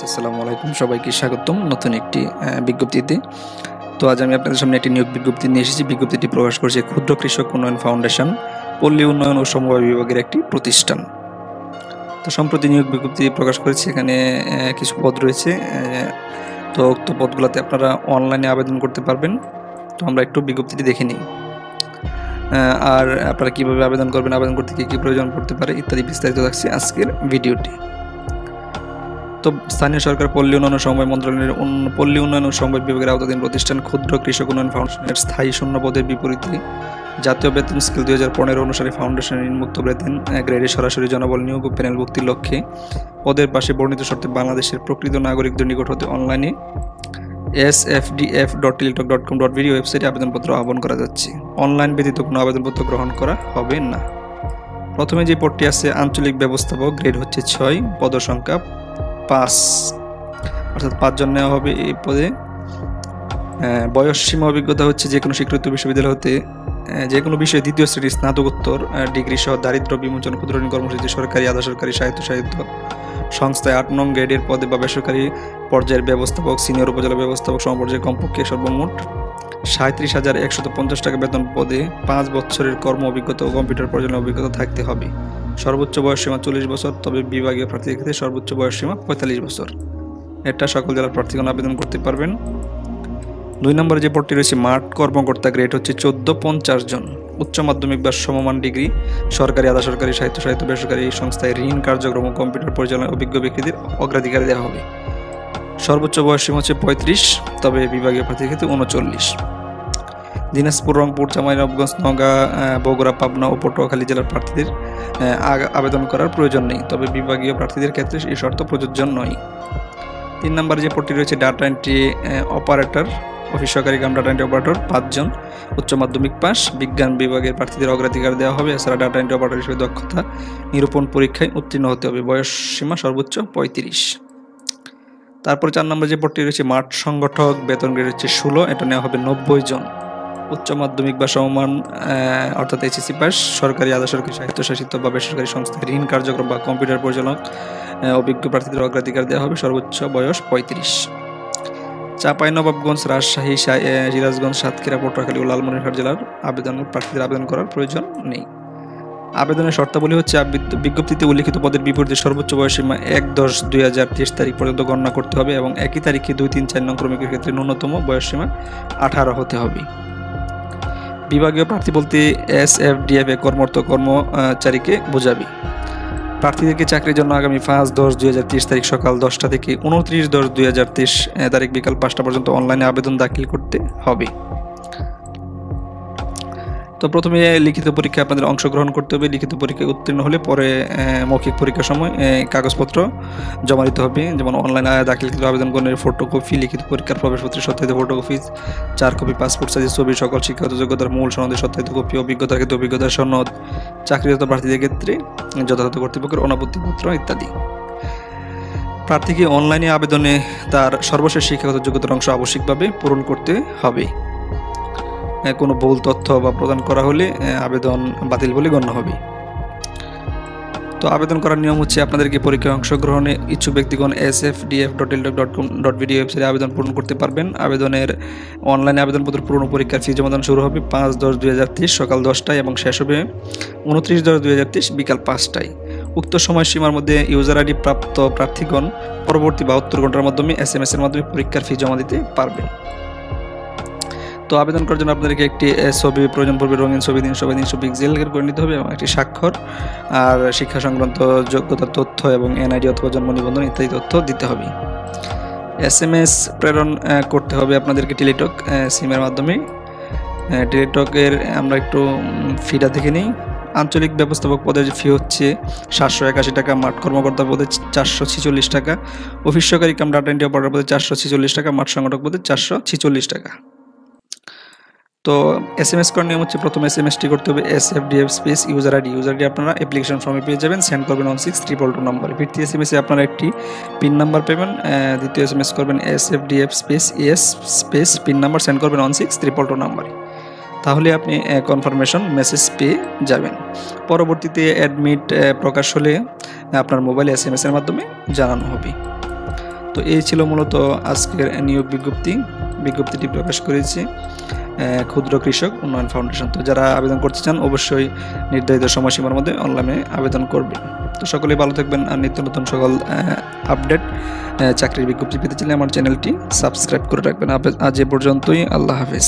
আসসালামু আলাইকুম, সবাইকে স্বাগতম নতুন একটি বিজ্ঞপ্তিতে। তো আজ আমি আপনাদের সামনে একটি নিয়োগ বিজ্ঞপ্তি নিয়ে এসেছি। বিজ্ঞপ্তিটি প্রকাশ করেছে ক্ষুদ্র কৃষক উন্নয়ন ফাউন্ডেশন, পল্লী উন্নয়ন ও সমবায় বিভাগের একটি প্রতিষ্ঠান। তো সম্প্রতি নিয়োগ বিজ্ঞপ্তি প্রকাশ করেছে, এখানে কিছু পদ রয়েছে। তো উক্ত পদগুলোতে আপনারা অনলাইনে আবেদন করতে পারবেন। তো আমরা একটু বিজ্ঞপ্তিটি দেখে নিই। আর আপনারা কীভাবে আবেদন করবেন, আবেদন করতে কী কী প্রয়োজন পড়তে পারে ইত্যাদি বিস্তারিত থাকছে আজকের ভিডিওটি। তো স্থানীয় সরকার পল্লী উন্নয়ন ও সমবায় মন্ত্রণালয়ের পল্লী উন্নয়ন ও সমবায় বিভাগের আওতাধীন প্রতিষ্ঠান ক্ষুদ্র কৃষক উন্নয়ন ফাউন্ডেশনের স্থায়ী শূন্য পদের বিপরীতে জাতীয় বেতন স্কেল 2015 অনুসারে ফাউন্ডেশনের নিম্নোক্ত বেতন গ্রেডে সরাসরি জনবল নিয়োগ ও প্যানেল ভুক্তির লক্ষ্যে পদের পাশে বর্ণিত শর্তে বাংলাদেশের প্রকৃত নাগরিকদের নিকট হতে অনলাইনে sfdf.teletalk.com.bd ওয়েবসাইটে আবেদনপত্র আহ্বান করা যাচ্ছে। অনলাইন ব্যতীত কোনো আবেদনপত্র গ্রহণ করা হবে না। প্রথমে যে পদটি আছে আঞ্চলিক ব্যবস্থাপক, গ্রেড হচ্ছে 6, পদসংখ্যা 5, অর্থাৎ 5 জন নেওয়া হবে এই পদে। বয়স সীমা অভিজ্ঞতা হচ্ছে যে কোনো স্বীকৃত বিশ্ববিদ্যালয় হতে যে কোনো বিষয়ে দ্বিতীয় শ্রেণীর স্নাতকোত্তর ডিগ্রি সহ দারিদ্র্য বিমোচন ক্ষুদ্র ঋণ কর্মসূচি সরকারি আধা সরকারি সাহিত্য সংস্থায় 8 নং গ্রেডের পদে বা বেসরকারি পর্যায়ের ব্যবস্থাপক, সিনিয়র উপজেলা ব্যবস্থাপক সমপর্যায়ে কমপক্ষে সর্বমোট 37,150 টাকা বেতন পদে 5 বছরের কর্ম অভিজ্ঞতা ও কম্পিউটার পরিচালনার অভিজ্ঞতা থাকতে হবে। সর্বোচ্চ বয়সসীমা 40 বছর, তবে বিভাগীয় প্রার্থীদের ক্ষেত্রে সর্বোচ্চ বয়সসীমা 45 বছর। এটা সকল জেলার প্রার্থীগণ আবেদন করতে পারবেন। 2 নম্বরে যে পদটি রয়েছে মাঠ কর্মকর্তা, গ্রেড হচ্ছে 14, 50 জন। উচ্চ মাধ্যমিক বা সমমান ডিগ্রি সরকারি আধা সরকারি সাহিত্য বেসরকারি সংস্থায় ঋণ কার্যক্রম ও কম্পিউটার পরিচালনায় অভিজ্ঞ ব্যক্তিদের অগ্রাধিকার দেওয়া হবে। সর্বোচ্চ বয়সসীমা হচ্ছে 35, তবে বিভাগীয় প্রার্থীর ক্ষেত্রে 39। দিনাজপুর, রংপুর, চাঁপাইনবাবগঞ্জ, নওগাঁ, বগুড়া, পাবনা ও পটুয়াখালী জেলার প্রার্থীদের আবেদন করার প্রয়োজন নেই, তবে বিভাগীয় প্রার্থীদের ক্ষেত্রে এই শর্ত প্রযোজ্য নয়। 3 নম্বরে যে পদটি রয়েছে ডাটা এন্ট্রি অপারেটর, অফিস সহকারী কাম ডাটা এন্ট্রি অপারেটর 5 জন, উচ্চ মাধ্যমিক পাস। বিজ্ঞান বিভাগের প্রার্থীদের অগ্রাধিকার দেওয়া হবে। এছাড়া ডাটা এন্ট্রি অপারেটর হিসেবে দক্ষতা নিরূপণ পরীক্ষায় উত্তীর্ণ হতে হবে। বয়স সীমা সর্বোচ্চ 35। তারপরে 4 নম্বরে যে পদটি রয়েছে মাঠ সংগঠক, বেতন গ্রেড হচ্ছে 16, এটা নেওয়া হবে 90 জন। উচ্চ মাধ্যমিক বা সমমান অর্থাৎ এইচএসসি পাস, সরকারি আধা সরকারি স্বায়ত্তশাসিত বা বেসরকারি সংস্থায় ঋণ কার্যক্রম বা কম্পিউটার পরিচালক অভিজ্ঞ প্রার্থীদের অগ্রাধিকার দেওয়া হবে। সর্বোচ্চ বয়স 35। চাঁপাইনবাবগঞ্জ, রাজশাহী, সিরাজগঞ্জ, সাতক্ষীরা, পটুয়াখালী ও লালমনিরহাট জেলার প্রার্থীদের আবেদন করার প্রয়োজন নেই। আবেদনের শর্তাবলী হচ্ছে বিজ্ঞপ্তিতে উল্লিখিত পদের বিপরীতে সর্বোচ্চ বয়সসীমা 1/10/2023 তারিখ পর্যন্ত গণনা করতে হবে এবং একই তারিখে 2, 3, 4 নং ক্রমিকের ক্ষেত্রে ন্যূনতম বয়সসীমা 18 হতে হবে। বিভাগীয় প্রার্থী বলতে SFDF কর্মরত কর্মচারীকে বোঝাবে। প্রার্থীদেরকে চাকরির জন্য আগামী 5/10/2023 তারিখ সকাল 10টা থেকে 29/10/2023 তারিখ বিকাল 5টা পর্যন্ত অনলাইনে আবেদন দাখিল করতে হবে। তো প্রথমে লিখিত পরীক্ষায় আপনাদের অংশগ্রহণ করতে হবে। লিখিত পরীক্ষায় উত্তীর্ণ হলে পরে মৌখিক পরীক্ষার সময় কাগজপত্র জমা দিতে হবে, যেমন অনলাইনে দাখিলকৃত আবেদনপত্রের ফটোকপি, লিখিত পরীক্ষার প্রবেশপত্রের সত্যায়িত ফটোকপি, 4 কপি পাসপোর্ট সাইজের ছবি, সকল শিক্ষাগত যোগ্যতার মূল সনদের সত্যায়িত কপি, অভিজ্ঞতার ক্ষেত্রে অভিজ্ঞতার সনদ, চাকরিরত প্রার্থীদের ক্ষেত্রে যথাযথ কর্তৃপক্ষের অনাপত্তিপত্র ইত্যাদি। প্রার্থীকে অনলাইনে আবেদনে তার সর্বশেষ শিক্ষাগত যোগ্যতার অংশ আবশ্যিকভাবে পূরণ করতে হবে। কোনো ভুল তথ্য বা প্রদান করা হলে আবেদন বাতিল বলে গণ্য হবে। তো আবেদন করার নিয়ম হচ্ছে আপনাদেরকে পরীক্ষায় অংশগ্রহণে ইচ্ছুক ব্যক্তিগণ sfdf.teletalk.com.bd ওয়েবসাইটে আবেদন পূরণ করতে পারবেন। আবেদনের অনলাইনে আবেদনপত্র পূরণ পরীক্ষার ফি জমাদান শুরু হবে 5/10/2023 সকাল 10টায় এবং শেষ হবে 29/10/2023 বিকাল 5টায়। উক্ত সময়সীমার মধ্যে ইউজার আইডি প্রাপ্ত প্রার্থীগণ পরবর্তী 72 ঘন্টার মাধ্যমে SMS এর মাধ্যমে পরীক্ষার ফি জমা দিতে পারবেন। তো আবেদন করার জন্য আপনাদেরকে একটি ছবি প্রয়োজন পড়বে, রঙিন ছবি 300x300 পিক্সেল করে নিতে হবে এবং একটি স্বাক্ষর আর শিক্ষা সংক্রান্ত যোগ্যতার তথ্য এবং NID অথবা জন্ম নিবন্ধন ইত্যাদি তথ্য দিতে হবে। SMS প্রেরণ করতে হবে আপনাদেরকে টেলিটক সিমের মাধ্যমে। টেলিটকের আমরা একটু ফিটা দেখে নিই। আঞ্চলিক ব্যবস্থাপক পদের ফি হচ্ছে 781 টাকা, মাঠ কর্মকর্তা পদে 446 টাকা, অফিস সহকারী কাম ডাটা এন্ট্রি অপারেটর পদে 446 টাকা, মাঠ সংগঠক পদে 446 টাকা। তো SMS করার নিয়ম হচ্ছে প্রথম SMSটি করতে হবে SFDF space user ID. User ID আপনারা অ্যাপ্লিকেশন ফর্মে পেয়ে যাবেন, সেন্ড করবেন 16222 নম্বরে। ভিত্তি SMS-এ আপনারা একটি পিন নাম্বার পাবেন। দ্বিতীয় SMS করবেন SFDF space space pin number, send করবেন 16222 নম্বরে। তাহলে আপনি কনফার্মেশন মেসেজ পেয়ে যাবেন। পরবর্তীতে অ্যাডমিট প্রকাশ হলে আপনার মোবাইলে SMS এর মাধ্যমে জানানো হবে। তো এই ছিল মূলত আজকের নিয়োগ বিজ্ঞপ্তিটি প্রকাশ করেছি ক্ষুদ্র কৃষক উন্নয়ন ফাউন্ডেশন। তো যারা আবেদন করতে চান অবশ্যই নির্ধারিত সময়সীমার মধ্যে অনলাইনে আবেদন করবেন। তো সকলেই ভালো থাকবেন, আর নিত্য নতুন সকল আপডেট চাকরির বিজ্ঞপ্তি পেতে চাইলে আমার চ্যানেলটি সাবস্ক্রাইব করে রাখবেন। আজ এ পর্যন্তই, আল্লাহ হাফেজ।